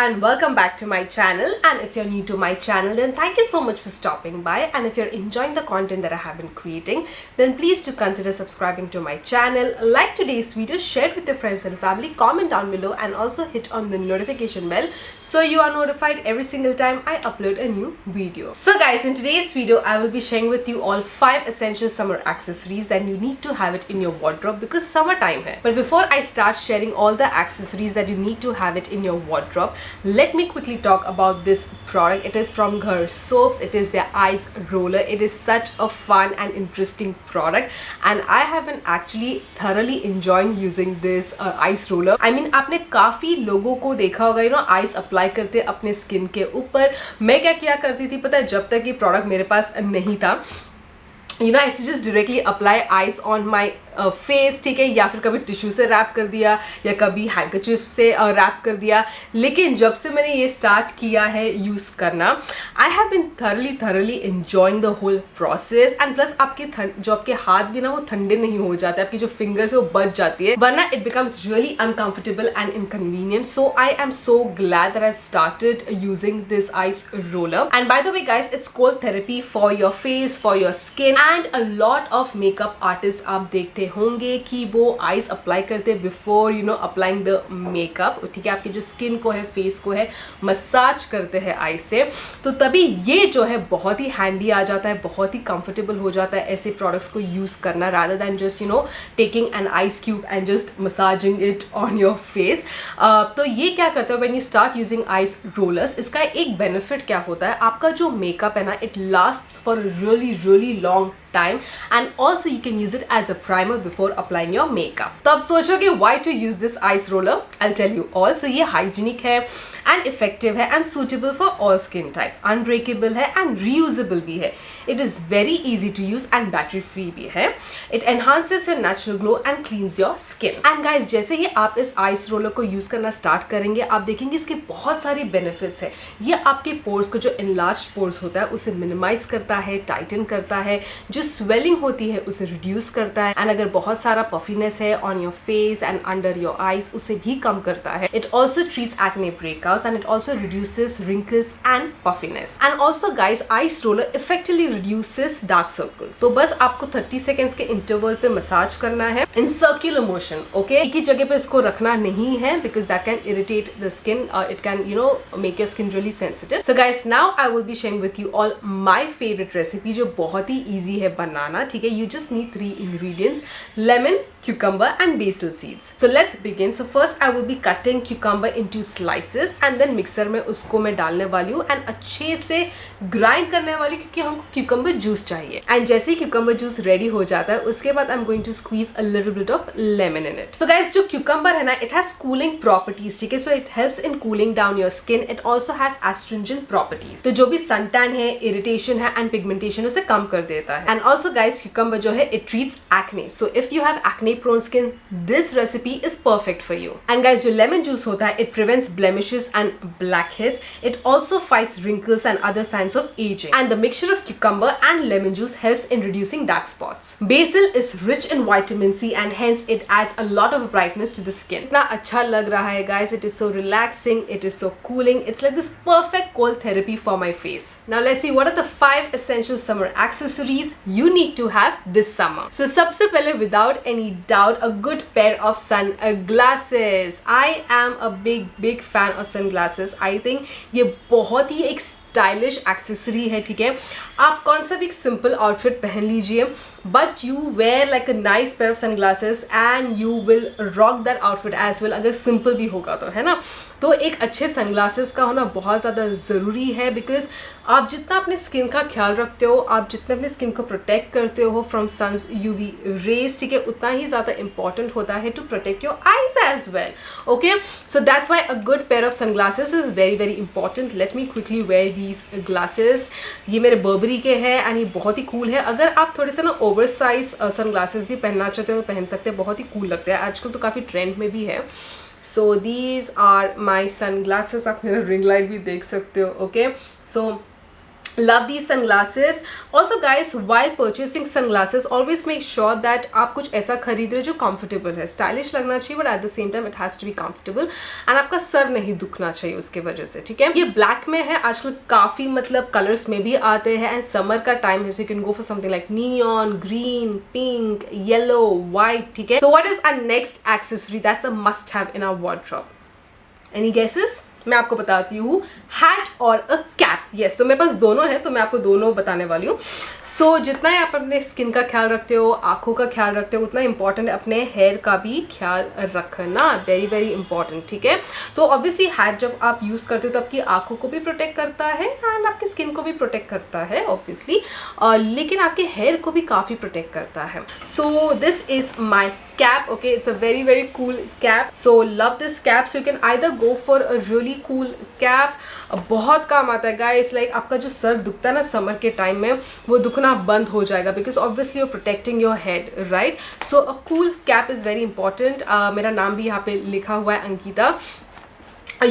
And welcome back to my channel. And if you're new to my channel, then thank you so much for stopping by. And if you're enjoying the content that I have been creating, then please do consider subscribing to my channel, like today's video, share it with your friends and family, comment down below, and also hit on the notification bell so you are notified every single time I upload a new video. So guys, in today's video I will be sharing with you all 5 essential summer accessories that you need to have it in your wardrobe because summertime hai. But before I start sharing all the accessories that you need to have it in your wardrobe, let me quickly talk about this product. It is from Ghar Soaps. It is their ice roller. It is such a fun and interesting product, and I have been actually thoroughly enjoying using this ice roller. I mean, आपने काफी लोगों को देखा होगा ना ice apply करते अपने skin के ऊपर. मैं क्या किया करती थी पता है, जब तक ये प्रोडक्ट मेरे पास नहीं था, I used to just directly apply ice on my face, ठीक है, या फिर कभी टिश्यू से रैप कर दिया या कभी हैंकरचिफ से रैप कर दिया. लेकिन जब से मैंने ये स्टार्ट किया है यूज़ करना, I have been thoroughly enjoying the whole process. And plus आपके जो आपके हाथ भी ना वो ठंडे नहीं हो जाते, आपकी जो फिंगर्स है वो बच जाती है, वरना it becomes really uncomfortable and inconvenient. So I am so glad that I have started using this ice roller. And by the way guys, it's cold therapy for your face, for your skin. And a lot of makeup artist आप देखते होंगे कि वो ice apply करते before applying the makeup, ठीक है, आपके जो स्किन को है, फेस को है, मसाज करते हैं आइस से. तो तभी ये जो है बहुत ही हैंडी आ जाता है, बहुत ही कंफर्टेबल हो जाता है ऐसे प्रोडक्ट्स को यूज करना, rather than just taking an ice cube and just massaging it on your face. तो ये क्या करता है when you start using ice rollers, इसका एक बेनिफिट क्या होता है, आपका जो मेकअप है ना, it lasts for really long time, and also you can use it as a primer before applying your makeup. तो आप सोचोगे why to use this ice roller? I'll tell you all. So ये hygienic है and effective है and suitable for all skin type, unbreakable है and reusable भी है. It is very easy to use and battery free भी है. It enhances your natural glow and cleans your skin. And guys, जैसे ही आप इस ice roller को use करना start करेंगे, आप देखेंगे इसके बहुत सारे benefits है. ये आपके pores को, जो enlarged pores होता है, उसे minimize करता है, tighten करता है, जो स्वेलिंग होती है उसे रिड्यूस करता है, एंड अगर बहुत सारा पफीनेस है on your face and under your eyes, उसे भी कम करता है. It also treats acne breakouts and it also reduces wrinkles and puffiness. And also guys, ice roller effectively reduces dark circles. तो बस आपको 30 सेकेंड्स के इंटरवल पे मसाज करना है इन सर्कुलर मोशन. ओके, एक ही जगह पे इसको रखना नहीं है because that can irritate the skin, it can make your skin really sensitive. So guys, now I will be sharing with you all my favourite recipe, जो बहुत ही ईजी है बनाना, ठीक है. You just need 3 ingredients: lemon, cucumber and basil seeds. So let's begin. So first I will be cutting cucumber into slices and then mixer में उसको मैं डालने वाली हूँ and अच्छे से grind करने वाली हूँ, क्योंकि हमको cucumber juice चाहिए. And जैसे ही cucumber juice ready हो जाता है, उसके बाद I'm going to squeeze a little bit of lemon in it. So guys, जो cucumber है ना, it has cooling properties, ठीक है. So it helps in cooling down your skin. It also has astringent properties. तो जो भी suntan है, irritation है and pigmentation, उसे कम कर देता है. And also guys, cucumber जो है, it treats acne. So if you have acne prone skin, this recipe is perfect for you. And guys, जो lemon juice होता है, it prevents blemishes and blackheads. It also fights wrinkles and other signs of aging. And the mixture of cucumber and lemon juice helps in reducing dark spots. Basil is rich in vitamin C and hence it adds a lot of brightness to the skin. इतना अच्छा लग रहा है guys. It is so relaxing. It is so cooling. It's like this perfect cold therapy for my face. Now let's see what are the 5 essential summer accessories you need to have this summer. So सबसे पहले, without any doubt, a good pair of sunglasses. I am a big fan of sunglasses. I think ये बहुत ही एक stylish accessory है, ठीक है. आप कौन सा भी एक सिंपल आउटफिट पहन लीजिए, but you wear like a nice pair of sunglasses and you will rock that outfit as well, अगर सिंपल भी होगा तो, है ना. तो एक अच्छे सनग्लासेस का होना बहुत ज़्यादा ज़रूरी है, बिकॉज आप जितना अपने स्किन का ख्याल रखते हो, आप जितना अपने स्किन को प्रोटेक्ट करते हो फ्रॉम सन्स यूवी रेज, ठीक है, उतना ही ज़्यादा इंपॉर्टेंट होता है to protect your eyes as well. Okay, so that's why a good pair of sunglasses is very important. Let me quickly wear these glasses. ये मेरे बर्बरी के हैं एंड ये बहुत ही कूल है. अगर आप थोड़े से ना ओवर साइज सनग्लासेस भी पहनना चाहते हो तो पहन सकते हैं, बहुत ही कूल लगता है. आजकल तो काफ़ी ट्रेंड में भी है. So these are my sunglasses. आप मेरा रिंग लाइट भी देख सकते हो. Okay, so love these sunglasses. Also guys, while purchasing sunglasses, always make sure that आप कुछ ऐसा खरीद रहे हो जो comfortable है. stylish लगना चाहिए but at the same time it has to be comfortable and आपका सर नहीं दुखना चाहिए उसके वजह से, ठीक है. ये black में है, आजकल काफ़ी मतलब colors में भी आते हैं and summer का time है, so you can go for something like neon, green, pink, yellow, white, ठीक है. So what is our next accessory that's a must have in our wardrobe? Any guesses? मैं आपको बताती हूँ, हैट और a cap. Yes, तो मेरे पास दोनों है तो मैं आपको दोनों बताने वाली हूँ. सो जितना ही आप अपने स्किन का ख्याल रखते हो, आँखों का ख्याल रखते हो, उतना इंपॉर्टेंट है अपने हेयर का भी ख्याल रखना. वेरी वेरी इंपॉर्टेंट, ठीक है. तो ऑब्वियसली हैट जब आप यूज़ करते हो तो आपकी आँखों को भी प्रोटेक्ट करता है एंड आपकी स्किन को भी प्रोटेक्ट करता है ऑब्वियसली, लेकिन आपके हेयर को भी काफ़ी प्रोटेक्ट करता है. So this is my cap. Okay, it's a very cool cap, so love this cap. So you can either go for a really cool cap. बहुत काम आता है guys, like आपका जो सर दुखता है ना समर के टाइम में, वो दुखना बंद हो जाएगा because obviously you're protecting your head, right? So a cool cap is very important. मेरा नाम भी यहाँ पे लिखा हुआ है, Ankita.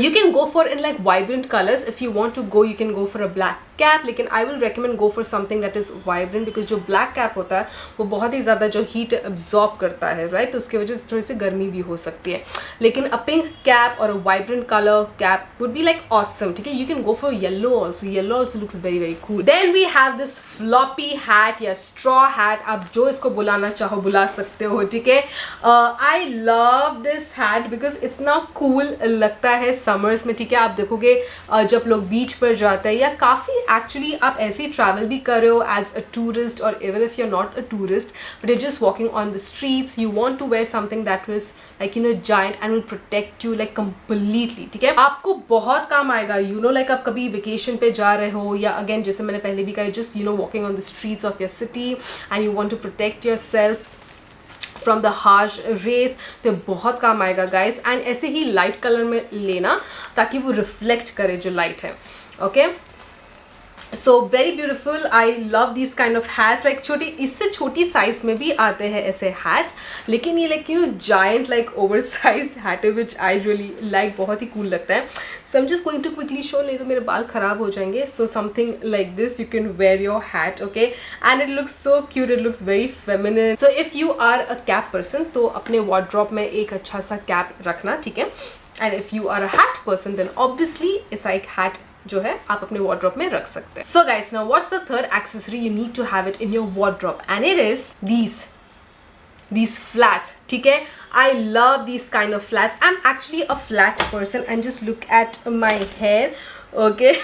You can go for in like vibrant colors. If you want to go, you can go for a black cap, लेकिन I will recommend go for something that is vibrant because जो black cap होता है वो बहुत ही ज़्यादा जो heat absorb करता है, right? तो उसकी वजह से थोड़ी सी गर्मी भी हो सकती है. लेकिन a pink cap or a vibrant color cap would be like awesome, ठीक है. You can go for yellow also. Yellow also looks very cool. Then we have this floppy hat या straw hat, आप जो इसको बुलाना चाहो बुला सकते हो, ठीक है. I love this hat because इतना cool लगता है समर्स में, ठीक है. आप देखोगे जब लोग बीच पर जाते हैं या काफ़ी एक्चुअली आप ऐसे ही ट्रैवल भी कर रहे हो एज अ टूरिस्ट और even if you are not a tourist but you just walking on the streets, you want to wear something that was like you know giant and will protect you like completely, ठीक है. आपको बहुत काम आएगा, you know like आप कभी vacation पे जा रहे हो या अगेन जैसे मैंने पहले भी कहा, just you know walking on the streets of your city and you want to protect yourself from the harsh rays, तो बहुत काम आएगा गाइस. एंड ऐसे ही लाइट कलर में लेना ताकि वो रिफ्लेक्ट करे जो लाइट है. Okay, so very beautiful. I love this kind off hats. Like छोटी, इससे छोटी साइज में भी आते हैं ऐसे हैट्स, लेकिन ये like you know giant like over sized hat है विच आई रियली लाइक. बहुत ही कूल लगता है. So I am just going to quickly show, नहीं तो मेरे बाल खराब हो जाएंगे. So something like this you can wear your hat, okay, and it looks so cute, it looks very feminine. So if you are a cap person तो अपने wardrobe में एक अच्छा सा कैप रखना, ठीक है. And if you are a hat person then obviously ऐसा एक हैट जो है आप अपने वार्डरोब में रख सकते हैं. So guys, now what's the third accessory you need to have it in your wardrobe and it is these flats, ठीक है. I love these kind of flats. I'm actually a flat person and just look at my hair. Okay,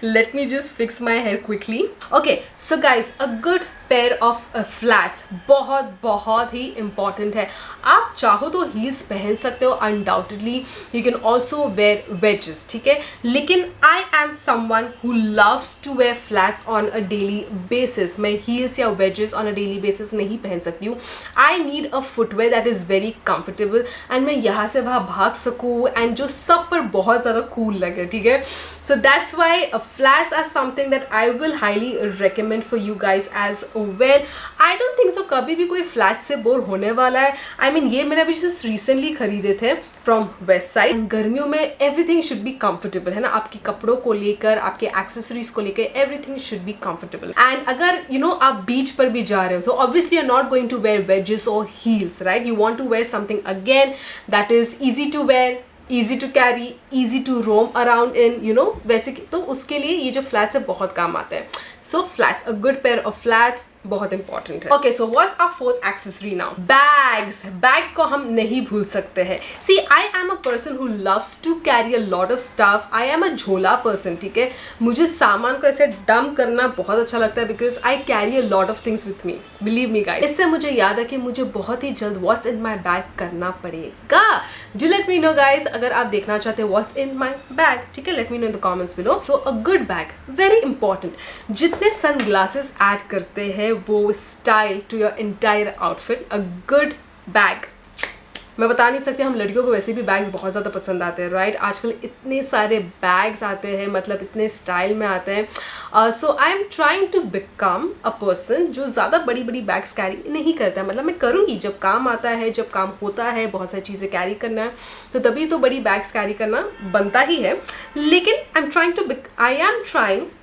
let me just fix my hair quickly. Okay, so guys, a good pair of flats बहुत ही important है. आप चाहो तो heels पहन सकते हो undoubtedly. You can also wear wedges, ठीक है. लेकिन I am someone who loves to wear flats on a daily basis. मैं heels या wedges on a daily basis नहीं पहन सकती हूँ. I need a footwear that is very comfortable and मैं यहाँ से वहाँ भाग सकूँ and जो सब पर बहुत ज़्यादा cool लगे, ठीक है. So that's why flats are something that I will highly recommend for you guys as well. I don't think so कभी भी कोई फ्लैट से बोर होने वाला है. I mean ये मैंने अभी जस्ट रिसेंटली खरीदे थे फ्रॉम वेस्ट साइड. गर्मियों में एवरीथिंग शुड बी कंफर्टेबल, है ना. आपके कपड़ों को लेकर, आपके एक्सेसरीज को लेकर everything should be comfortable. And अगर यू नो आप बीच पर भी जा रहे हो तो obviously you are not going to wear wedges और heels, right. You want to wear something again that is easy to wear, easy to carry, easy to roam around in, you know. वैसे तो उसके लिए ये जो flats है बहुत काम आते हैं. So flats, a good pair of flats बहुत important है. Okay, so what's our fourth accessory now? Bags. Bags को हम नहीं भूल सकते हैं. See, I am a person who loves to carry a lot of stuff. I am a झोला person, ठीक है. मुझे सामान को ऐसे डंप करना बहुत अच्छा लगता है because I carry a lot of things with me. Believe me guys. इससे मुझे याद है कि मुझे बहुत ही जल्द what's in my bag करना पड़ेगा. Do let me know guys अगर आप देखना चाहते हैं what's in my bag, ठीक है. Let me know in the comments below. So a good bag, very important. जितने सनग्लासेस ऐड करते हैं वो style to your entire outfit. A good bag, मैं बता नहीं सकती. हम लड़कियों को वैसे भी बैग्स बहुत ज़्यादा पसंद आते हैं, राइट. आजकल इतने सारे बैग्स आते हैं, मतलब इतने स्टाइल में आते हैं. So I am trying to become a person जो ज़्यादा बड़ी बड़ी बैग्स कैरी नहीं करता है. मतलब मैं करूँगी जब काम आता है, जब काम होता है, बहुत सारी चीज़ें कैरी करना है, तो तभी तो बड़ी बैग्स कैरी करना बनता ही है. लेकिन I am trying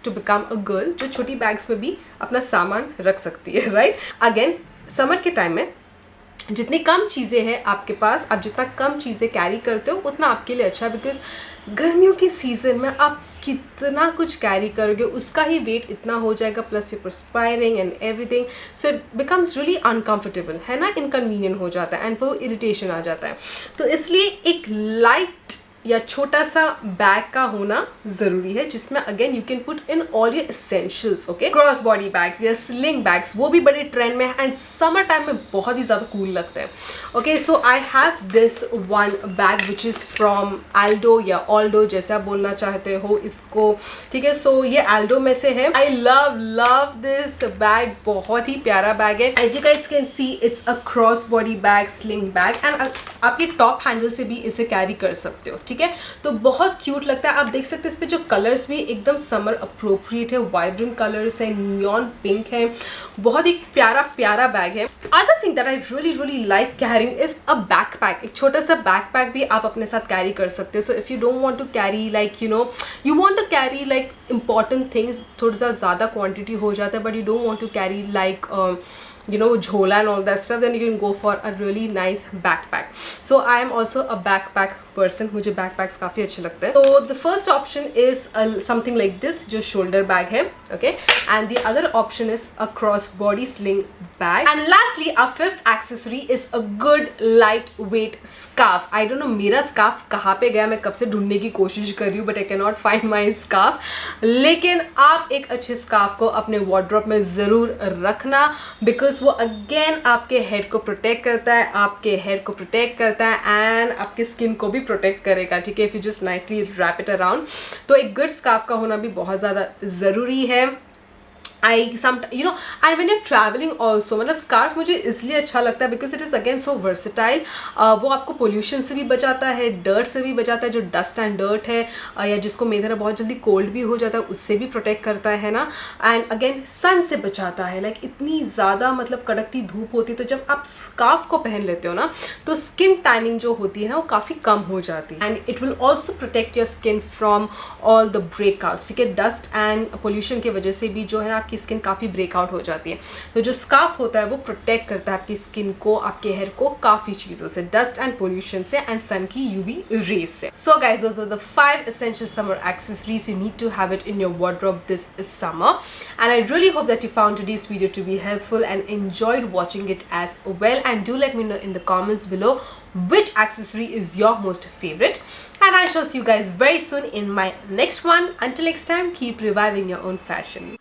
to become a girl जो छोटी बैग्स में भी अपना सामान रख सकती है, राइट. अगेन समर के टाइम में जितनी कम चीज़ें हैं आपके पास, आप जितना कम चीज़ें कैरी करते हो उतना आपके लिए अच्छा है. बिकॉज गर्मियों की सीज़न में आप कितना कुछ कैरी करोगे उसका ही वेट इतना हो जाएगा, plus you perspiring and everything, so it becomes really uncomfortable, है ना, इनकन्वीनियंट हो जाता है एंड वो इरिटेशन आ जाता है. तो इसलिए एक लाइट या छोटा सा बैग का होना ज़रूरी है जिसमें again you can put in all your essentials. Okay, cross body bags या स्लिंग बैग्स वो भी बड़े ट्रेंड में है एंड समर टाइम में बहुत ही ज़्यादा कूल लगता है. Okay, so I have this one bag which is from Aldo या ऑल्डो, जैसे आप बोलना चाहते हो इसको, ठीक है. सो ये एल्डो में से है. आई लव दिस बैग, बहुत ही प्यारा बैग है. As you guys can see it's a cross body bag, sling bag, and आप ये टॉप हैंडल से भी इसे कैरी कर सकते हो, ठीक है. तो बहुत क्यूट लगता है. आप देख सकते हैं इस पे जो कलर्स भी एकदम समर अप्रोप्रिएट है, वाइब्रेंट कलर्स है, नियॉन पिंक है, बहुत ही प्यारा बैग है. Other thing that I really like carrying is a backpack. एक छोटा सा बैकपैक भी आप अपने साथ कैरी कर सकते हो. So if you don't want to carry like you want to carry like important things, थोड़ा सा ज़्यादा क्वांटिटी हो जाता है, but you don't want to carry like झोला and all that stuff, then you can go for a really nice backpack. So I am also a backpack person. मुझे backpacks काफ़ी अच्छे लगते हैं. So the first option is something like this जो shoulder bag है, okay, and the other option is a cross body sling bag. And lastly, our fifth accessory is a good lightweight scarf. I don't know मेरा scarf कहाँ पे गया, मैं कब से ढूंढने की कोशिश कर रही हूँ, but I cannot find my scarf. लेकिन आप एक अच्छे scarf को अपने wardrobe में ज़रूर रखना, because वो अगेन आपके हेड को प्रोटेक्ट करता है, आपके हेड को प्रोटेक्ट करता है एंड आपके स्किन को भी प्रोटेक्ट करेगा, ठीक है. If you just nicely wrap it around, तो एक गुड स्कार्फ का होना भी बहुत ज़्यादा ज़रूरी है. and when you're traveling also, मतलब स्कार्फ मुझे इसलिए अच्छा लगता है because it is again so versatile. वो आपको पोल्यूशन से भी बचाता है, डर्ट से भी बचाता है, जो डस्ट एंड डर्ट है या जिसको मेरी तरह बहुत जल्दी कोल्ड भी हो जाता है उससे भी प्रोटेक्ट करता है ना. एंड अगेन सन से बचाता है. लाइक इतनी ज़्यादा मतलब कड़कती धूप होती है, तो जब आप स्कार्फ को पहन लेते हो ना तो स्किन टैनिंग जो होती है ना वो काफ़ी कम हो जाती है. And it will also protect your skin from all the breakouts, ठीक है. डस्ट एंड पोल्यूशन की वजह से भी जो है आपकी स्किन काफ़ी ब्रेकआउट हो जाती है. तो जो स्कार्फ होता है वो प्रोटेक्ट करता है आपकी स्किन को, आपके हेयर को काफ़ी चीज़ों से, डस्ट एंड पोल्यूशन से एंड सन की यूवी रेज से. So guys, those are the 5 essential summer accessories you need to have it in your wardrobe this summer. And I really hope that you found today's video to be helpful and enjoyed watching it as well. And do let me know in the comments below which accessory is your most favorite. And I shall see you guys very soon in my next one. Until next time, keep reviving your own fashion.